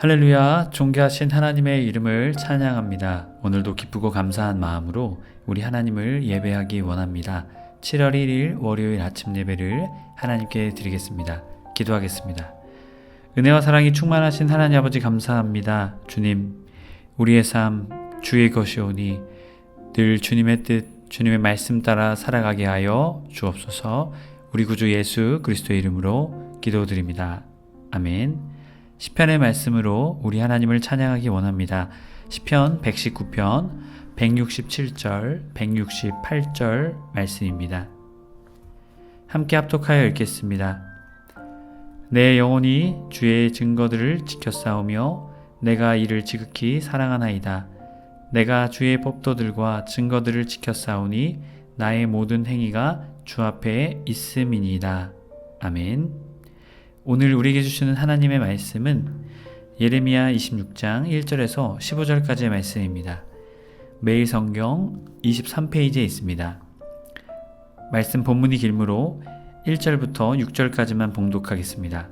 할렐루야, 존귀하신 하나님의 이름을 찬양합니다. 오늘도 기쁘고 감사한 마음으로 우리 하나님을 예배하기 원합니다. 7월 1일 월요일 아침 예배를 하나님께 드리겠습니다. 기도하겠습니다. 은혜와 사랑이 충만하신 하나님 아버지 감사합니다. 주님, 우리의 삶 주의 것이오니 늘 주님의 뜻, 주님의 말씀 따라 살아가게 하여 주옵소서. 우리 구주 예수 그리스도의 이름으로 기도드립니다. 아멘. 시편의 말씀으로 우리 하나님을 찬양하기 원합니다. 시편 119편 167절, 168절 말씀입니다. 함께 합독하여 읽겠습니다. 내 영혼이 주의 증거들을 지켜싸우며 내가 이를 지극히 사랑하나이다. 내가 주의 법도들과 증거들을 지켜싸우니 나의 모든 행위가 주 앞에 있음이니이다. 아멘. 오늘 우리에게 주시는 하나님의 말씀은 예레미야 26장 1절에서 15절까지의 말씀입니다. 매일 성경 23페이지에 있습니다. 말씀 본문이 길므로 1절부터 6절까지만 봉독하겠습니다.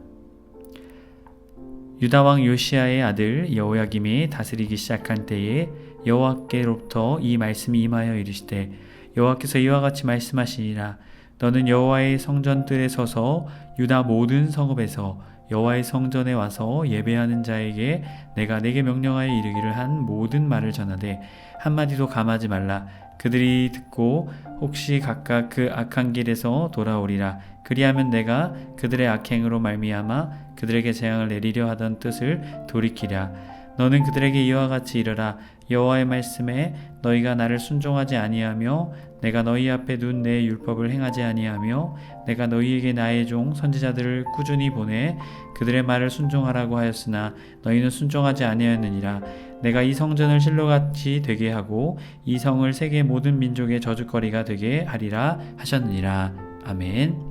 유다왕 요시야의 아들 여호야김이 다스리기 시작한 때에 여호와께로부터 이 말씀이 임하여 이르시되 여호와께서 이와 같이 말씀하시니라. 너는 여호와의 성전뜰에 서서 유다 모든 성읍에서 여호와의 성전에 와서 예배하는 자에게 내가 내게 명령하여 이르기를 한 모든 말을 전하되 한마디도 감하지 말라. 그들이 듣고 혹시 각각 그 악한 길에서 돌아오리라. 그리하면 내가 그들의 악행으로 말미암아 그들에게 재앙을 내리려 하던 뜻을 돌이키랴. 너는 그들에게 이와 같이 이르라. 여호와의 말씀에 너희가 나를 순종하지 아니하며 내가 너희 앞에 둔 내 율법을 행하지 아니하며 내가 너희에게 나의 종 선지자들을 꾸준히 보내 그들의 말을 순종하라고 하였으나 너희는 순종하지 아니하였느니라. 내가 이 성전을 실로같이 되게 하고 이 성을 세계 모든 민족의 저주거리가 되게 하리라 하셨느니라. 아멘.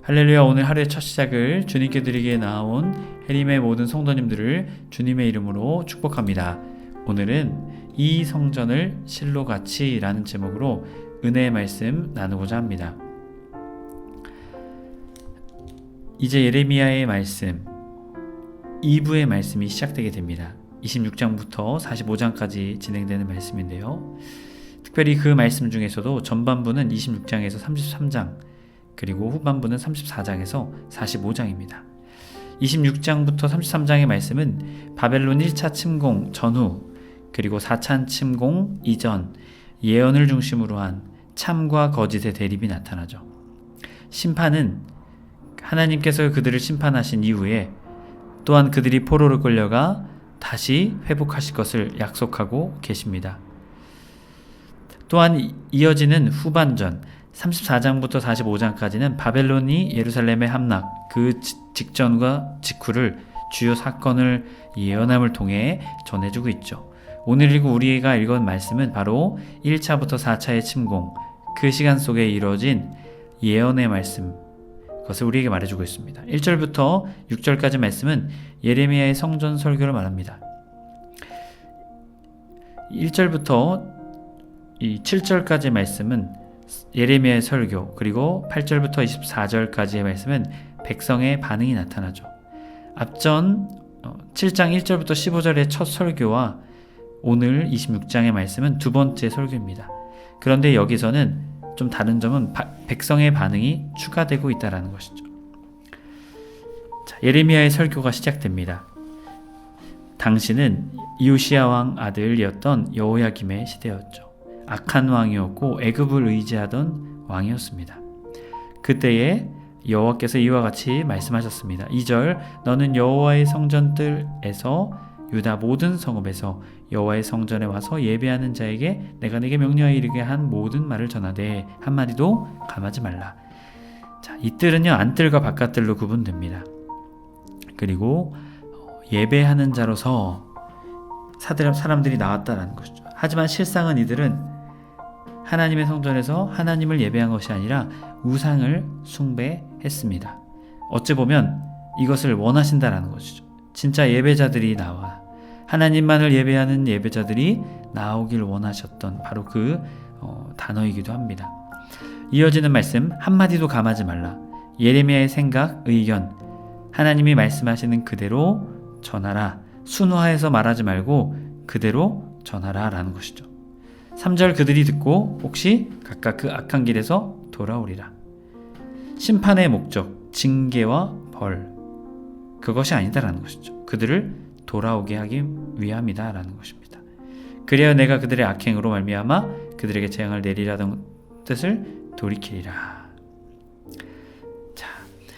할렐루야. 오늘 하루의 첫 시작을 주님께 드리기에 나온 해림의 모든 성도님들을 주님의 이름으로 축복합니다. 오늘은 이 성전을 실로같이 라는 제목으로 은혜의 말씀 나누고자 합니다. 이제 예레미야의 말씀 2부의 말씀이 시작되게 됩니다. 26장부터 45장까지 진행되는 말씀인데요. 특별히 그 말씀 중에서도 전반부는 26장에서 33장 그리고 후반부는 34장에서 45장입니다. 26장부터 33장의 말씀은 바벨론 1차 침공 전후 그리고 4차 침공 이전 예언을 중심으로 한 참과 거짓의 대립이 나타나죠. 심판은 하나님께서 그들을 심판하신 이후에 또한 그들이 포로로 끌려가 다시 회복하실 것을 약속하고 계십니다. 또한 이어지는 후반전 34장부터 45장까지는 바벨론이 예루살렘에 함락 그 직전과 직후를 주요 사건을 예언함을 통해 전해주고 있죠. 오늘 읽고 우리가 읽은 말씀은 바로 1차부터 4차의 침공 그 시간 속에 이루어진 예언의 말씀 그것을 우리에게 말해주고 있습니다. 1절부터 6절까지 말씀은 예레미야의 성전 설교를 말합니다. 1절부터 7절까지 말씀은 예레미야의 설교 그리고 8절부터 24절까지의 말씀은 백성의 반응이 나타나죠. 앞전 7장 1절부터 15절의 첫 설교와 오늘 26장의 말씀은 두 번째 설교입니다. 그런데 여기서는 좀 다른 점은 백성의 반응이 추가되고 있다는 것이죠. 자, 예레미야의 설교가 시작됩니다. 당시는 요시야 왕 아들이었던 여호야김의 시대였죠. 악한 왕이었고 애굽을 의지하던 왕이었습니다. 그때에 여호와께서 이와 같이 말씀하셨습니다. 2절 너는 여호와의 성전뜰에서 유다 모든 성읍에서 여호와의 성전에 와서 예배하는 자에게 내가 내게 명령하여 이르게 한 모든 말을 전하되 한마디도 감하지 말라. 자, 이 뜰은요 안뜰과 바깥뜰로 구분됩니다. 그리고 예배하는 자로서 사람들이 나왔다는 것이죠. 하지만 실상은 이들은 하나님의 성전에서 하나님을 예배한 것이 아니라 우상을 숭배했습니다. 어찌 보면 이것을 원하신다라는 것이죠. 진짜 예배자들이 나와 하나님만을 예배하는 예배자들이 나오길 원하셨던 바로 그 단어이기도 합니다. 이어지는 말씀 한마디도 감하지 말라. 예레미야의 생각, 의견 하나님이 말씀하시는 그대로 전하라. 순화해서 말하지 말고 그대로 전하라 라는 것이죠. 3절 그들이 듣고 혹시 각각 그 악한 길에서 돌아오리라. 심판의 목적, 징계와 벌, 그것이 아니다라는 것이죠. 그들을 돌아오게 하기 위함이다라는 것입니다. 그래야 내가 그들의 악행으로 말미암아 그들에게 재앙을 내리라던 뜻을 돌이키리라. 자,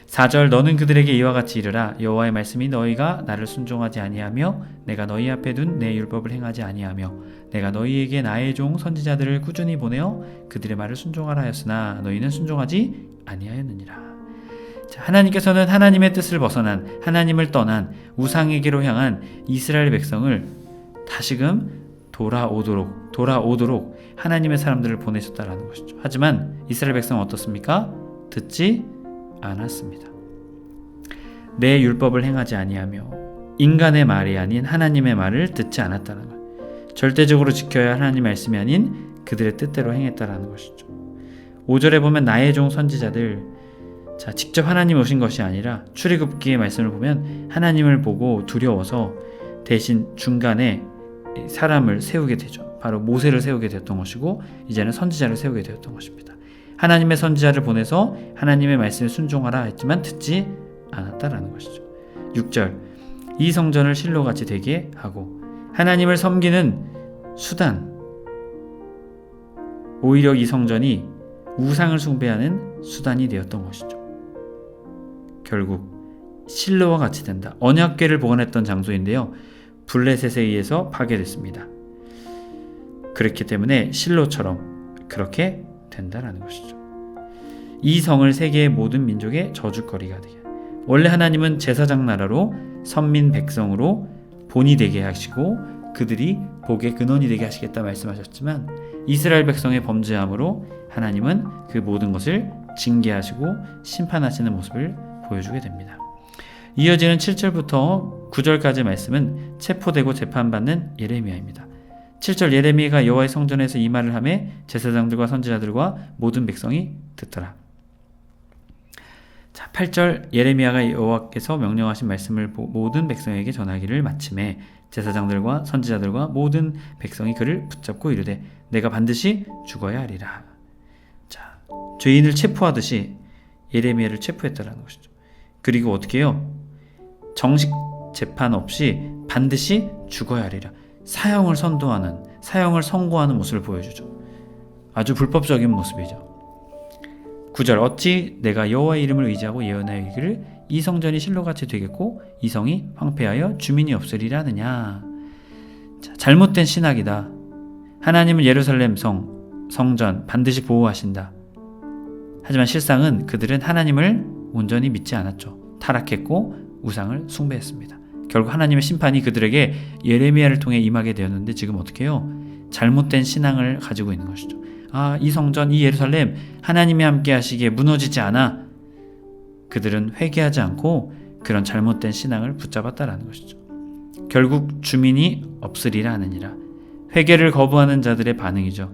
4절 너는 그들에게 이와 같이 이르라. 여호와의 말씀이 너희가 나를 순종하지 아니하며 내가 너희 앞에 둔 내 율법을 행하지 아니하며 내가 너희에게 나의 종 선지자들을 꾸준히 보내어 그들의 말을 순종하라 하였으나 너희는 순종하지 아니하였느니라. 자, 하나님께서는 하나님의 뜻을 벗어난, 하나님을 떠난 우상에게로 향한 이스라엘 백성을 다시금 돌아오도록 하나님의 사람들을 보내셨다라는 것이죠. 하지만 이스라엘 백성은 어떻습니까? 듣지 않았습니다. 내 율법을 행하지 아니하며 인간의 말이 아닌 하나님의 말을 듣지 않았다는 것. 절대적으로 지켜야 할 하나님 말씀이 아닌 그들의 뜻대로 행했다라는 것이죠. 5절에 보면 나의 종 선지자들, 자, 직접 하나님이 오신 것이 아니라 출애굽기의 말씀을 보면 하나님을 보고 두려워서 대신 중간에 사람을 세우게 되죠. 바로 모세를 세우게 되었던 것이고 이제는 선지자를 세우게 되었던 것입니다. 하나님의 선지자를 보내서 하나님의 말씀에 순종하라 했지만 듣지 않았다라는 것이죠. 6절 이 성전을 실로같이 되게 하고 하나님을 섬기는 수단, 오히려 이 성전이 우상을 숭배하는 수단이 되었던 것이죠. 결국 실로와 같이 된다. 언약궤를 보관했던 장소인데요. 블레셋에 의해서 파괴됐습니다. 그렇기 때문에 실로처럼 그렇게 된다라는 것이죠. 이 성을 세계의 모든 민족의 저주거리가 되게. 원래 하나님은 제사장 나라로 선민 백성으로 본이 되게 하시고 그들이 복의 근원이 되게 하시겠다 말씀하셨지만 이스라엘 백성의 범죄함으로 하나님은 그 모든 것을 징계하시고 심판하시는 모습을 보여주게 됩니다. 이어지는 7절부터 9절까지 말씀은 체포되고 재판받는 예레미야입니다. 7절 예레미야가 여호와의 성전에서 이 말을 하매 제사장들과 선지자들과 모든 백성이 듣더라. 자, 8절 예레미야가 여호와께서 명령하신 말씀을 모든 백성에게 전하기를 마침에 제사장들과 선지자들과 모든 백성이 그를 붙잡고 이르되 내가 반드시 죽어야 하리라. 자, 죄인을 체포하듯이 예레미야를 체포했다라는 것이죠. 그리고 어떻게 해요? 정식 재판 없이 반드시 죽어야 하리라. 사형을 선도하는, 사형을 선고하는 모습을 보여주죠. 아주 불법적인 모습이죠. 9절 어찌 내가 여호와의 이름을 의지하고 예언하여 이르기를 이 성전이 실로같이 되겠고 이 성이 황폐하여 주민이 없으리라 하느냐. 자, 잘못된 신학이다. 하나님은 예루살렘 성전 반드시 보호하신다. 하지만 실상은 그들은 하나님을 온전히 믿지 않았죠. 타락했고 우상을 숭배했습니다. 결국 하나님의 심판이 그들에게 예레미야를 통해 임하게 되었는데 지금 어떻게 해요? 잘못된 신앙을 가지고 있는 것이죠. 아, 이 성전, 이 예루살렘 하나님이 함께 하시기에 무너지지 않아. 그들은 회개하지 않고 그런 잘못된 신앙을 붙잡았다라는 것이죠. 결국 주민이 없으리라 하느니라. 회개를 거부하는 자들의 반응이죠.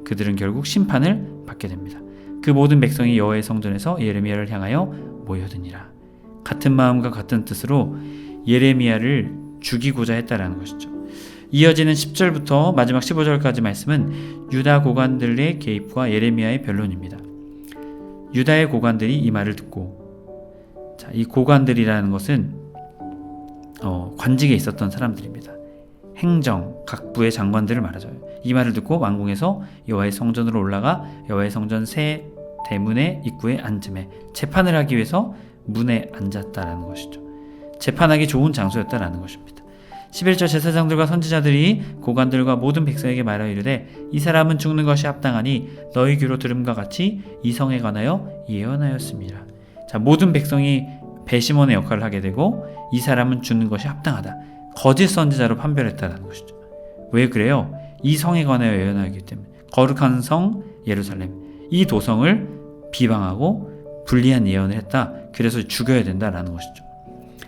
그들은 결국 심판을 받게 됩니다. 그 모든 백성이 여호와의 성전에서 예레미야를 향하여 모여드니라. 같은 마음과 같은 뜻으로 예레미야를 죽이고자 했다라는 것이죠. 이어지는 10절부터 마지막 15절까지 말씀은 유다 고관들의 개입과 예레미야의 변론입니다. 유다의 고관들이 이 말을 듣고, 자, 이 고관들이라는 것은 관직에 있었던 사람들입니다. 행정, 각 부의 장관들을 말하죠. 이 말을 듣고 왕궁에서 여호와의 성전으로 올라가 여호와의 성전 새 대문의 입구에 앉음에 재판을 하기 위해서 문에 앉았다라는 것이죠. 재판하기 좋은 장소였다라는 것입니다. 11절 제사장들과 선지자들이 고관들과 모든 백성에게 말하여 이르되 이 사람은 죽는 것이 합당하니 너희 귀로 들음과 같이 이 성에 관하여 예언하였습니다. 자, 모든 백성이 배심원의 역할을 하게 되고 이 사람은 죽는 것이 합당하다. 거짓 선지자로 판별했다는 것이죠. 왜 그래요? 이 성에 관하여 예언하기 때문에 거룩한 성 예루살렘, 이 도성을 비방하고 불리한 예언을 했다. 그래서 죽여야 된다라는 것이죠.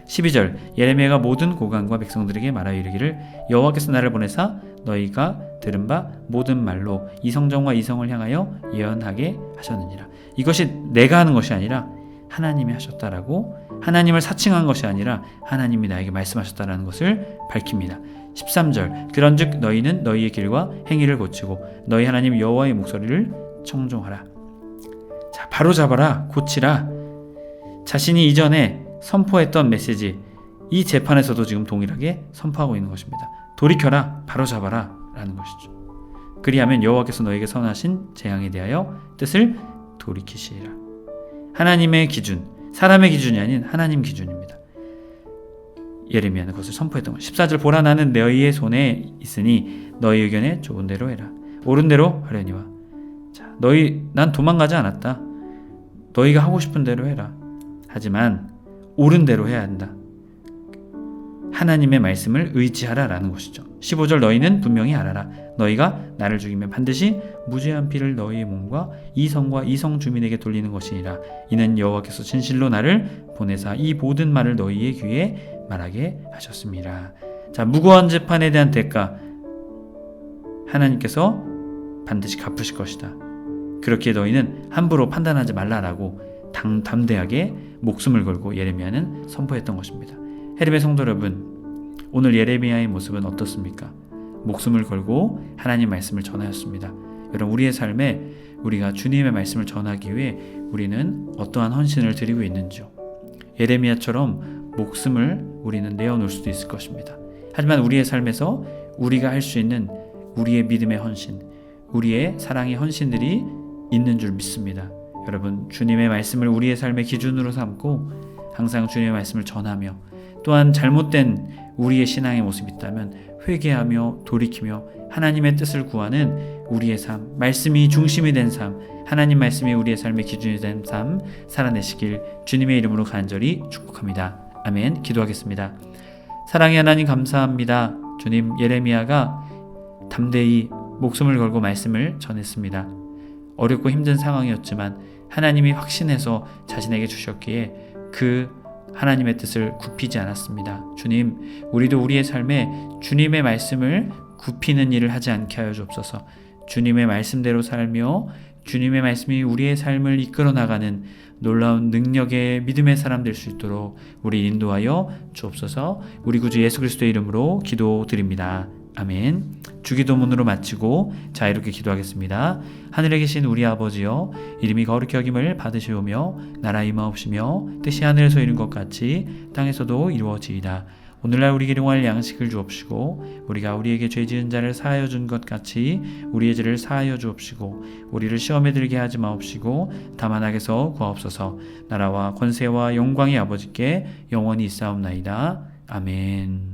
12절 예레미야가 모든 고관과 백성들에게 말하여 이르기를 여호와께서 나를 보내사 너희가 들은 바 모든 말로 이 성전과 이 성을 향하여 예언하게 하셨느니라. 이것이 내가 하는 것이 아니라 하나님이 하셨다라고 하나님을 사칭한 것이 아니라 하나님이 나에게 말씀하셨다라는 것을 밝힙니다. 13절 그런즉 너희는 너희의 길과 행위를 고치고 너희 하나님 여호와의 목소리를 청종하라. 자, 바로잡아라, 고치라. 자신이 이전에 선포했던 메시지, 이 재판에서도 지금 동일하게 선포하고 있는 것입니다. 돌이켜라, 바로잡아라 라는 것이죠. 그리하면 여호와께서 너에게 선하신 재앙에 대하여 뜻을 돌이키시리라. 하나님의 기준, 사람의 기준이 아닌 하나님 기준입니다. 예레미야는 그것을 선포했던 것. 14절 보라 나는 너희의 손에 있으니 너희 의견에 좋은 대로 해라. 옳은 대로 하려니와. 자, 난 도망가지 않았다. 너희가 하고 싶은 대로 해라. 하지만 옳은 대로 해야 한다. 하나님의 말씀을 의지하라라는 것이죠. 15절 너희는 분명히 알아라. 너희가 나를 죽이면 반드시 무죄한 피를 너희의 몸과 이 성과 이 성 주민에게 돌리는 것이니라. 이는 여호와께서 진실로 나를 보내사 이 모든 말을 너희의 귀에 말하게 하셨습니다. 자, 무고한 재판에 대한 대가 하나님께서 반드시 갚으실 것이다. 그렇기에 너희는 함부로 판단하지 말라라고 담대하게 목숨을 걸고 예레미야는 선포했던 것입니다. 헤르메 성도 여러분, 오늘 예레미야의 모습은 어떻습니까? 목숨을 걸고 하나님 말씀을 전하였습니다. 여러분, 우리의 삶에 우리가 주님의 말씀을 전하기 위해 우리는 어떠한 헌신을 드리고 있는지요? 예레미야처럼 목숨을 우리는 내어놓을 수도 있을 것입니다. 하지만 우리의 삶에서 우리가 할 수 있는 우리의 믿음의 헌신, 우리의 사랑의 헌신들이 있는 줄 믿습니다. 여러분, 주님의 말씀을 우리의 삶의 기준으로 삼고 항상 주님의 말씀을 전하며, 또한 잘못된 우리의 신앙의 모습이 있다면 회개하며 돌이키며 하나님의 뜻을 구하는 우리의 삶, 말씀이 중심이 된 삶, 하나님 말씀이 우리의 삶의 기준이 된 삶 살아내시길 주님의 이름으로 간절히 축복합니다. 아멘. 기도하겠습니다. 사랑의 하나님 감사합니다. 주님, 예레미야가 담대히 목숨을 걸고 말씀을 전했습니다. 어렵고 힘든 상황이었지만 하나님이 확신해서 자신에게 주셨기에 그 하나님의 뜻을 굽히지 않았습니다. 주님, 우리도 우리의 삶에 주님의 말씀을 굽히는 일을 하지 않게 하여 주옵소서. 주님의 말씀대로 살며 주님의 말씀이 우리의 삶을 이끌어 나가는 놀라운 능력의 믿음의 사람 될 수 있도록 우리 인도하여 주옵소서. 우리 구주 예수 그리스도의 이름으로 기도드립니다. 아멘. 주기도문으로 마치고 자, 이렇게 기도하겠습니다. 하늘에 계신 우리 아버지여, 이름이 거룩히 여김을 받으시오며 나라 임하옵시며 뜻이 하늘에서 이룬 것 같이 땅에서도 이루어지이다. 오늘날 우리에게 용할 양식을 주옵시고 우리가 우리에게 죄 지은 자를 사하여 준 것 같이 우리의 죄를 사하여 주옵시고 우리를 시험에 들게 하지 마옵시고 다만 악에서 구하옵소서. 나라와 권세와 영광의 아버지께 영원히 있사옵나이다. 아멘.